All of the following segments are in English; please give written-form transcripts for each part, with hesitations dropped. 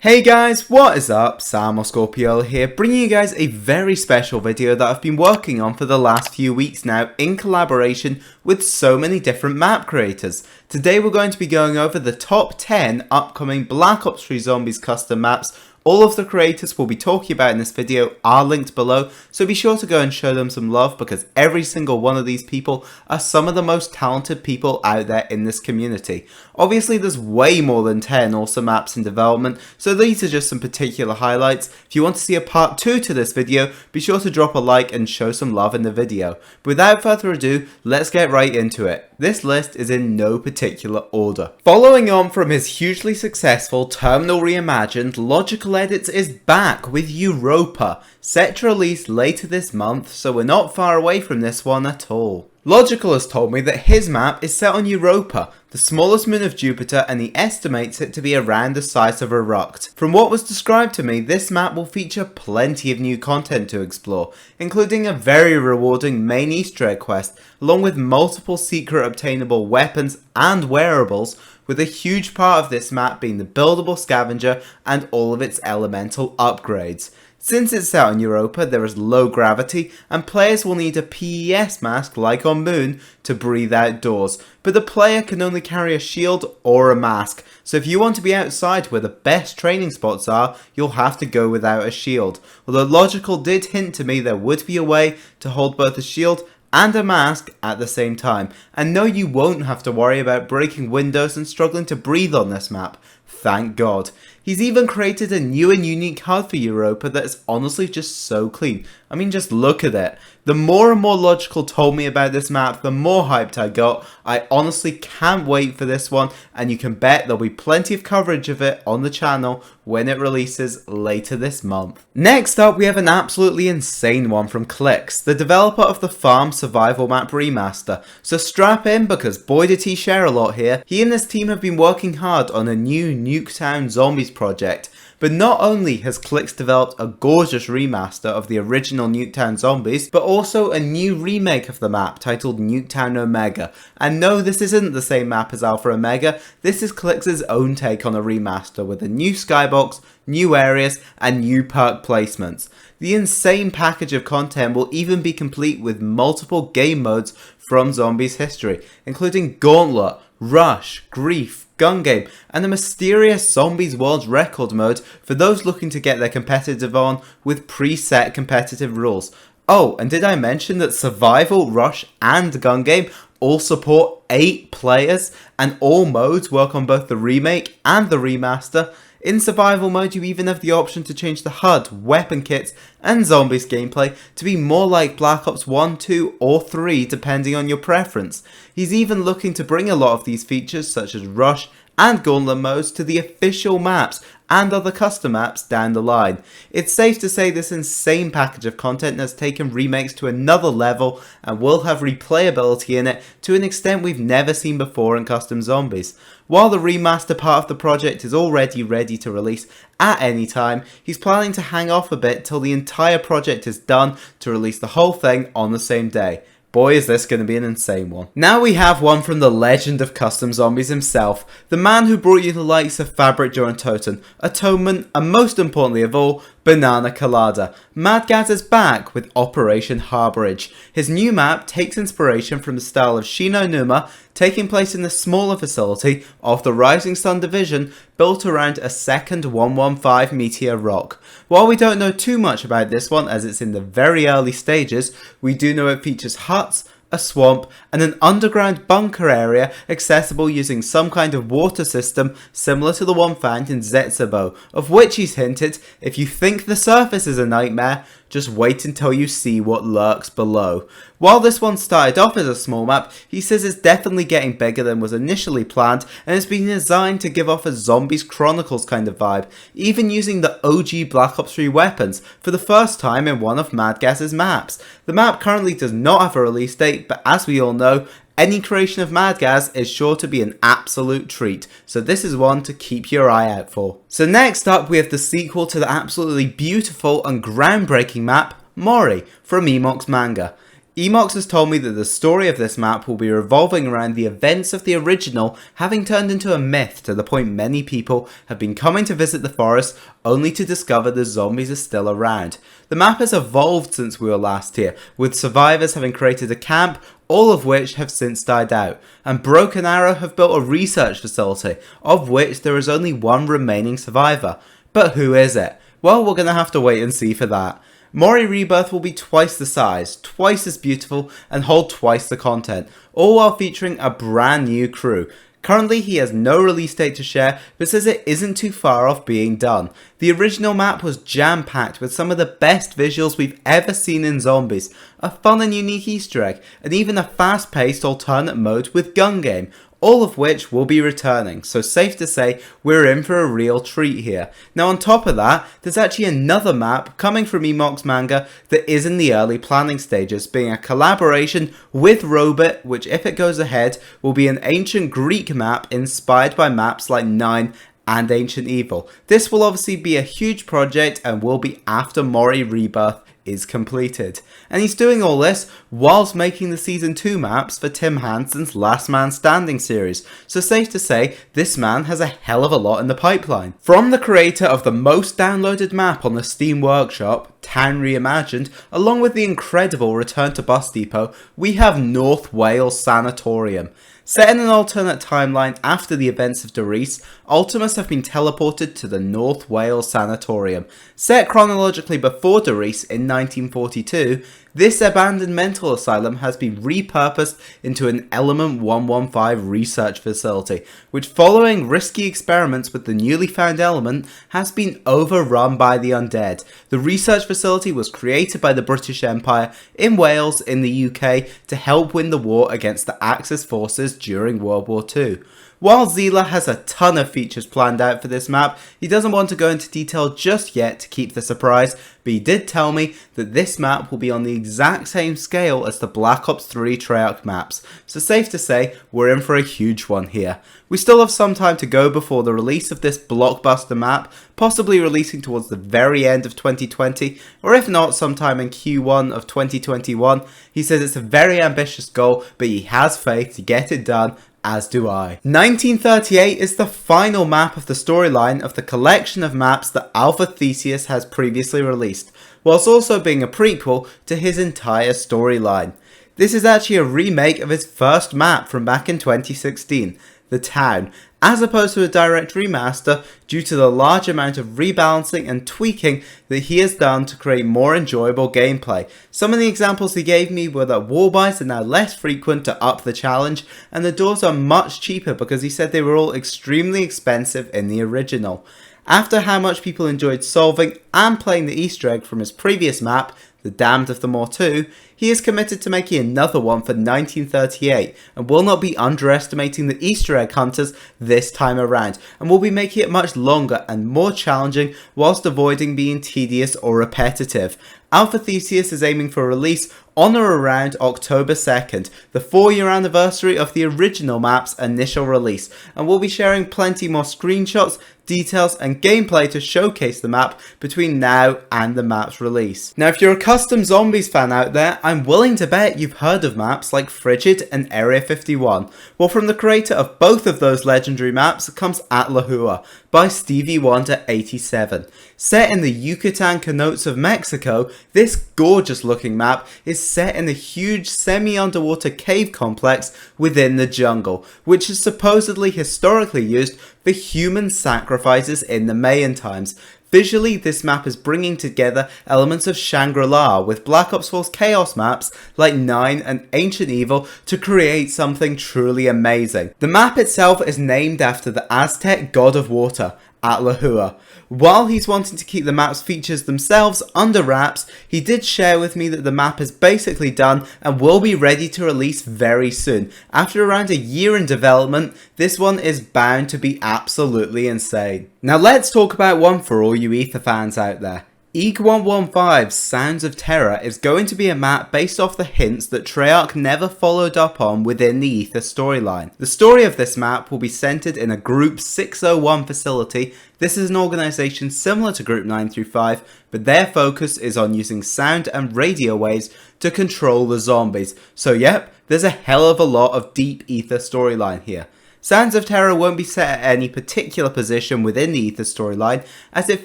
Hey guys, what is up? Sam or Scorpio here, bringing you guys a very special video that I've been working on for the last few weeks now in collaboration with so many different map creators. Today we're going to be going over the top 10 upcoming Black Ops 3 Zombies custom maps. All of the creators we'll be talking about in this video are linked below, so be sure to go and show them some love because every single one of these people are some of the most talented people out there in this community. Obviously there's way more than 10 awesome maps in development, so these are just some particular highlights. If you want to see a part 2 to this video, be sure to drop a like and show some love in the video. But without further ado, let's get right into it. This list is in no particular order. Following on from his hugely successful Terminal Reimagined, Logical Edits is back with Europa, set to release later this month, so we're not far away from this one at all. Logical has told me that his map is set on Europa, the smallest moon of Jupiter, and he estimates it to be around the size of a Ruct. From what was described to me, this map will feature plenty of new content to explore, including a very rewarding main Easter egg quest, along with multiple secret obtainable weapons and wearables, with a huge part of this map being the buildable scavenger and all of its elemental upgrades. Since it's set on Europa, there is low gravity, and players will need a PES mask like on Moon to breathe outdoors, but the player can only carry a shield or a mask, so if you want to be outside where the best training spots are, you'll have to go without a shield. Although Logical did hint to me there would be a way to hold both a shield and a mask at the same time, and no, you won't have to worry about breaking windows and struggling to breathe on this map. Thank God. He's even created a new and unique HUD for Europa that is honestly just so clean. I mean, just look at it. The more and more Logical told me about this map, the more hyped I got. I honestly can't wait for this one, and you can bet there'll be plenty of coverage of it on the channel when it releases later this month. Next up, we have an absolutely insane one from Clix, the developer of the Farm Survival Map Remaster. So strap in because boy did he share a lot here. He and his team have been working hard on a new Nuketown Zombies project. But not only has Clix developed a gorgeous remaster of the original Nuketown Zombies, but also a new remake of the map titled Nuketown Omega. And no, this isn't the same map as Alpha Omega, this is Clix's own take on a remaster with a new skybox, new areas, and new perk placements. The insane package of content will even be complete with multiple game modes from Zombies history, including Gauntlet, Rush, Grief, Gun Game, and a mysterious Zombies World Record mode for those looking to get their competitive on with preset competitive rules. Oh, and did I mention that Survival, Rush, and Gun Game all support 8 players, and all modes work on both the remake and the remaster? In survival mode, you even have the option to change the HUD, weapon kits, and zombies gameplay to be more like Black Ops 1, 2, or 3 depending on your preference. He's even looking to bring a lot of these features such as Rush and Gauntlet modes to the official maps and other custom maps down the line. It's safe to say this insane package of content has taken remakes to another level and will have replayability in it to an extent we've never seen before in custom zombies. While the remaster part of the project is already ready to release at any time, he's planning to hang off a bit till the entire project is done to release the whole thing on the same day. Boy, is this going to be an insane one. Now we have one from the legend of custom zombies himself, the man who brought you the likes of Fabric During Totem, Atonement, and most importantly of all, Banana Colada. Madgaz is back with Operation Harbourage. His new map takes inspiration from the style of Shino Numa, taking place in the smaller facility of the Rising Sun Division, built around a second 115 meteor rock. While we don't know too much about this one as it's in the very early stages, we do know it features huts, a swamp, and an underground bunker area accessible using some kind of water system similar to the one found in Zetsebo, of which he's hinted, if you think the surface is a nightmare, just wait until you see what lurks below. While this one started off as a small map, he says it's definitely getting bigger than was initially planned and it's been designed to give off a Zombies Chronicles kind of vibe, even using the OG Black Ops 3 weapons for the first time in one of Madgaz's maps. The map currently does not have a release date, but as we all know, any creation of Madgaz is sure to be an absolute treat, so this is one to keep your eye out for. So next up we have the sequel to the absolutely beautiful and groundbreaking map, Mori, from Emox Manga. Emox has told me that the story of this map will be revolving around the events of the original having turned into a myth to the point many people have been coming to visit the forest only to discover the zombies are still around. The map has evolved since we were last here, with survivors having created a camp, all of which have since died out, and Broken Arrow have built a research facility, of which there is only one remaining survivor. But who is it? Well, we're going to have to wait and see for that. Mori Rebirth will be twice the size, twice as beautiful, and hold twice the content, all while featuring a brand new crew. Currently he has no release date to share, but says it isn't too far off being done. The original map was jam-packed with some of the best visuals we've ever seen in zombies, a fun and unique easter egg, and even a fast-paced alternate mode with gun game, all of which will be returning, so safe to say we're in for a real treat here. Now on top of that, there's actually another map coming from Emox Manga that is in the early planning stages, being a collaboration with Robot, which if it goes ahead will be an ancient Greek map inspired by maps like 9 and Ancient Evil. This will obviously be a huge project and will be after Mori Rebirth is completed. And he's doing all this whilst making the Season 2 maps for Tim Hansen's Last Man Standing series, so safe to say this man has a hell of a lot in the pipeline. From the creator of the most downloaded map on the Steam Workshop, Town Reimagined, along with the incredible Return to Bus Depot, we have North Wales Sanatorium. Set in an alternate timeline after the events of Doris, Ultimus have been teleported to the North Wales Sanatorium. Set chronologically before Doris in 1942, this abandoned mental asylum has been repurposed into an Element 115 research facility, which following risky experiments with the newly found element has been overrun by the undead. The research facility was created by the British Empire in Wales in the UK to help win the war against the Axis forces during World War II. While Xela has a ton of features planned out for this map, he doesn't want to go into detail just yet to keep the surprise, but he did tell me that this map will be on the exact same scale as the Black Ops 3 Treyarch maps, so safe to say we're in for a huge one here. We still have some time to go before the release of this blockbuster map, possibly releasing towards the very end of 2020, or if not sometime in Q1 of 2021. He says it's a very ambitious goal, but he has faith to get it done, as do I. 1938 is the final map of the storyline of the collection of maps that Alpha Theseus has previously released, whilst also being a prequel to his entire storyline. This is actually a remake of his first map from back in 2016, The Town, as opposed to a direct remaster due to the large amount of rebalancing and tweaking that he has done to create more enjoyable gameplay. Some of the examples he gave me were that wall buys are now less frequent to up the challenge, and the doors are much cheaper because he said they were all extremely expensive in the original. After how much people enjoyed solving and playing the Easter egg from his previous map, The Damned of the Moor 2, he is committed to making another one for 1938 and will not be underestimating the Easter egg hunters this time around, and will be making it much longer and more challenging whilst avoiding being tedious or repetitive. Alpha Theseus is aiming for release on or around October 2nd, the 4-year anniversary of the original map's initial release, and will be sharing plenty more screenshots, details and gameplay to showcase the map between now and the map's release. Now if you're a custom zombies fan out there, I'm willing to bet you've heard of maps like Frigid and Area 51. Well, from the creator of both of those legendary maps comes Atlahua by Stevie Wonder 87. Set in the Yucatan Cenotes of Mexico, this gorgeous looking map is set in a huge semi-underwater cave complex within the jungle, which is supposedly historically used for human sacrifices in the Mayan times. Visually, this map is bringing together elements of Shangri-La with Black Ops 4's Chaos maps like 9 and Ancient Evil to create something truly amazing. The map itself is named after the Aztec god of water, Atlahua. While he's wanting to keep the map's features themselves under wraps, he did share with me that the map is basically done and will be ready to release very soon. After around a year in development, this one is bound to be absolutely insane. Now let's talk about one for all you Ether fans out there. EG 115's Sounds of Terror is going to be a map based off the hints that Treyarch never followed up on within the Ether storyline. The story of this map will be centered in a Group 601 facility. This is an organisation similar to Group 9 through 5, but their focus is on using sound and radio waves to control the zombies. So yep, there's a hell of a lot of deep Ether storyline here. Sounds of Terror won't be set at any particular position within the Ether storyline, as it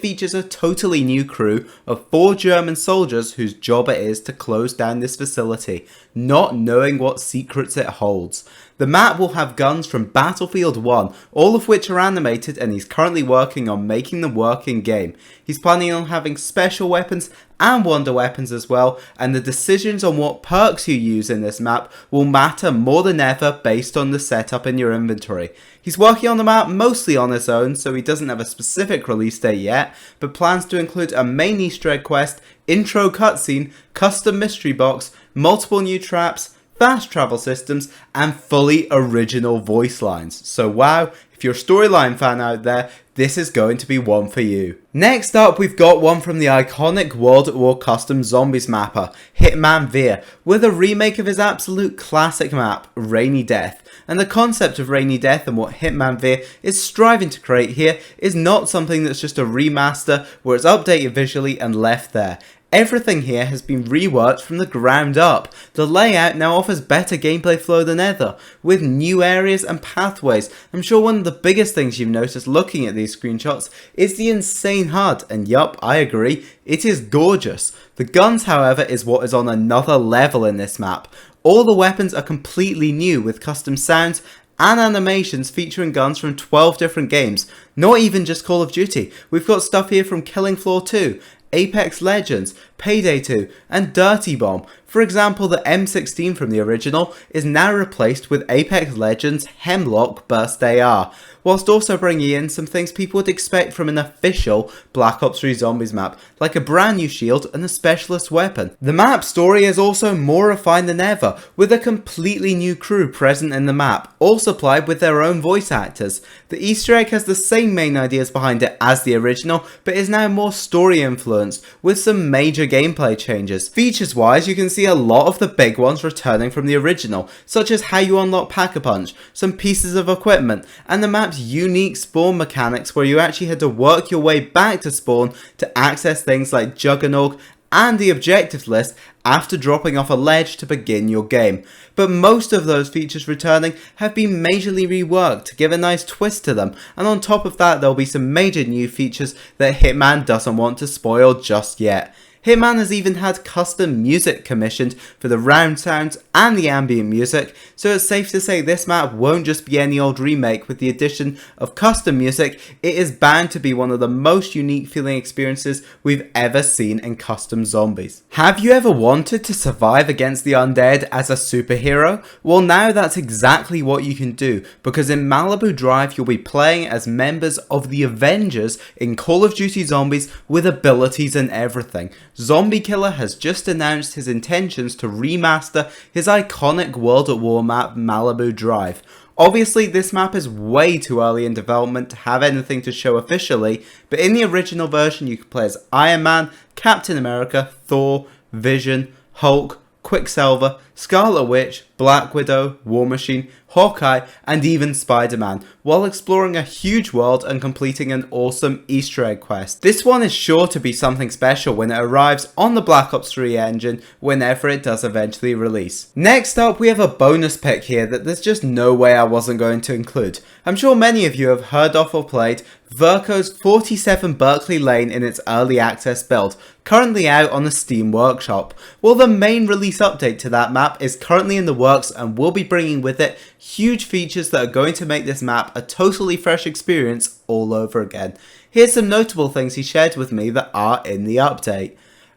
features a totally new crew of 4 German soldiers whose job it is to close down this facility, not knowing what secrets it holds. The map will have guns from Battlefield 1, all of which are animated, and he's currently working on making them work in game. He's planning on having special weapons and wonder weapons as well, and the decisions on what perks you use in this map will matter more than ever based on the setup in your inventory. He's working on the map mostly on his own, so he doesn't have a specific release date yet, but plans to include a main Easter egg quest, intro cutscene, custom mystery box, multiple new traps, fast travel systems, and fully original voice lines. So wow, if you're a storyline fan out there, this is going to be one for you. Next up, we've got one from the iconic World at War custom zombies mapper, Hitman Veer, with a remake of his absolute classic map, Rainy Death. And the concept of Rainy Death and what Hitman Veer is striving to create here is not something that's just a remaster where it's updated visually and left there. Everything here has been reworked from the ground up. The layout now offers better gameplay flow than ever, with new areas and pathways. I'm sure one of the biggest things you've noticed looking at these screenshots is the insane HUD, and yup, I agree, it is gorgeous. The guns, however, is what is on another level in this map. All the weapons are completely new with custom sounds and animations featuring guns from 12 different games, not even just Call of Duty. We've got stuff here from Killing Floor 2, Apex Legends, Payday 2, and Dirty Bomb. For example, the M16 from the original is now replaced with Apex Legends Hemlock Burst AR, whilst also bringing in some things people would expect from an official Black Ops 3 Zombies map, like a brand new shield and a specialist weapon. The map story is also more refined than ever, with a completely new crew present in the map, all supplied with their own voice actors. The Easter egg has the same main ideas behind it as the original, but is now more story influenced, with some major gameplay changes. Features wise, you can see a lot of the big ones returning from the original, such as how you unlock Pack-a-Punch, some pieces of equipment, and the map's unique spawn mechanics where you actually had to work your way back to spawn to access things like Juggernaut and the objectives list after dropping off a ledge to begin your game. But most of those features returning have been majorly reworked to give a nice twist to them, and on top of that there'll be some major new features that Hitman doesn't want to spoil just yet. Hitman has even had custom music commissioned for the round sounds and the ambient music, so it's safe to say this map won't just be any old remake. With the addition of custom music, it is bound to be one of the most unique feeling experiences we've ever seen in custom zombies. Have you ever wanted to survive against the undead as a superhero? Well, now that's exactly what you can do, because in Malibu Drive you'll be playing as members of the Avengers in Call of Duty Zombies with abilities and everything. Zombie Killer has just announced his intentions to remaster his iconic World at War map Malibu Drive. Obviously this map is way too early in development to have anything to show officially, but in the original version you could play as Iron Man, Captain America, Thor, Vision, Hulk, Quicksilver, Scarlet Witch, Black Widow, War Machine, Hawkeye, and even Spider-Man, while exploring a huge world and completing an awesome Easter egg quest. This one is sure to be something special when it arrives on the Black Ops 3 engine whenever it does eventually release. Next up, we have a bonus pick here that there's just no way I wasn't going to include. I'm sure many of you have heard of or played Verco's 47 Berkerley Lane in its early access build, currently out on the Steam Workshop. Well, the main release update to that map is currently in the works and will be bringing with it huge features that are going to make this map a totally fresh experience all over again. Here's some notable things he shared with me that are in the update.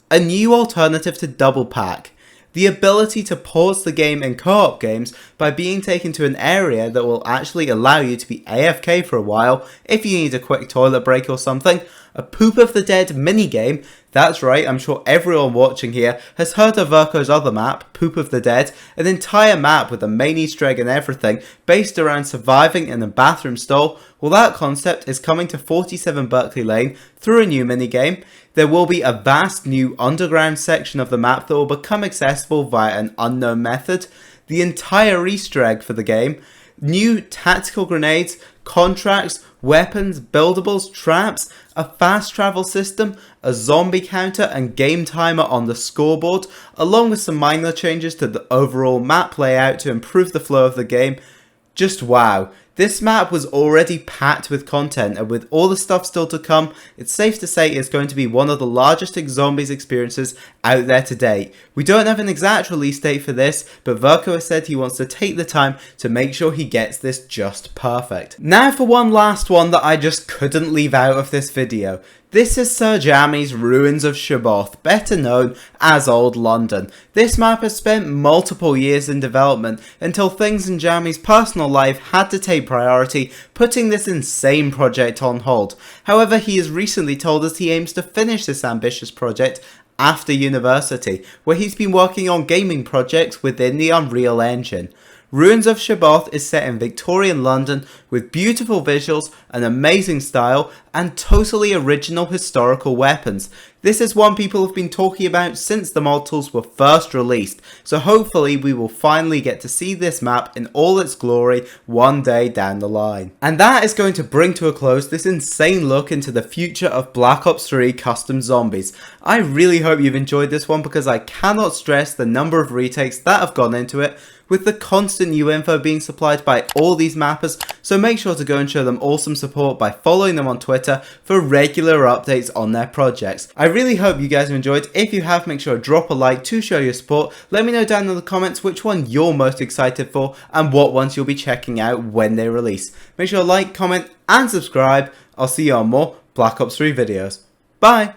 A new alternative to double pack. The ability to pause the game in co-op games by being taken to an area that will actually allow you to be AFK for a while if you need a quick toilet break or something. a Poop of the Dead minigame. That's right, I'm sure everyone watching here has heard of Verko's other map, Poop of the Dead, an entire map with a main Easter egg and everything based around surviving in a bathroom stall. Well, that concept is coming to 47 Berkerley Lane through a new minigame. There will be a vast new underground section of the map that will become accessible via an unknown method. The entire Easter egg for the game, new tactical grenades, contracts, weapons, buildables, traps, a fast travel system, a zombie counter and game timer on the scoreboard, along with some minor changes to the overall map layout to improve the flow of the game. Just wow. This map was already packed with content, and with all the stuff still to come, it's safe to say it's going to be one of the largest zombies experiences out there to date. We don't have an exact release date for this, but Verko has said he wants to take the time to make sure he gets this just perfect. Now for one last one that I just couldn't leave out of this video. This is Sir Jammy's Ruins of Shuboth, better known as Old London. This map has spent multiple years in development until things in Jammy's personal life had to take priority, putting this insane project on hold. However, he has recently told us he aims to finish this ambitious project after university, where he's been working on gaming projects within the Unreal Engine. Ruins of Shuboth is set in Victorian London with beautiful visuals, an amazing style, and totally original historical weapons. This is one people have been talking about since the mod tools were first released, so hopefully we will finally get to see this map in all its glory one day down the line. And that is going to bring to a close this insane look into the future of Black Ops 3 custom zombies. I really hope you've enjoyed this one because I cannot stress the number of retakes that have gone into it, with the constant new info being supplied by all these mappers, so make sure to go and show them awesome support by following them on Twitter for regular updates on their projects. I really hope you guys have enjoyed. If you have, make sure to drop a like to show your support. Let me know down in the comments which one you're most excited for and what ones you'll be checking out when they release. Make sure to like, comment and subscribe. I'll see you on more Black Ops 3 videos. Bye!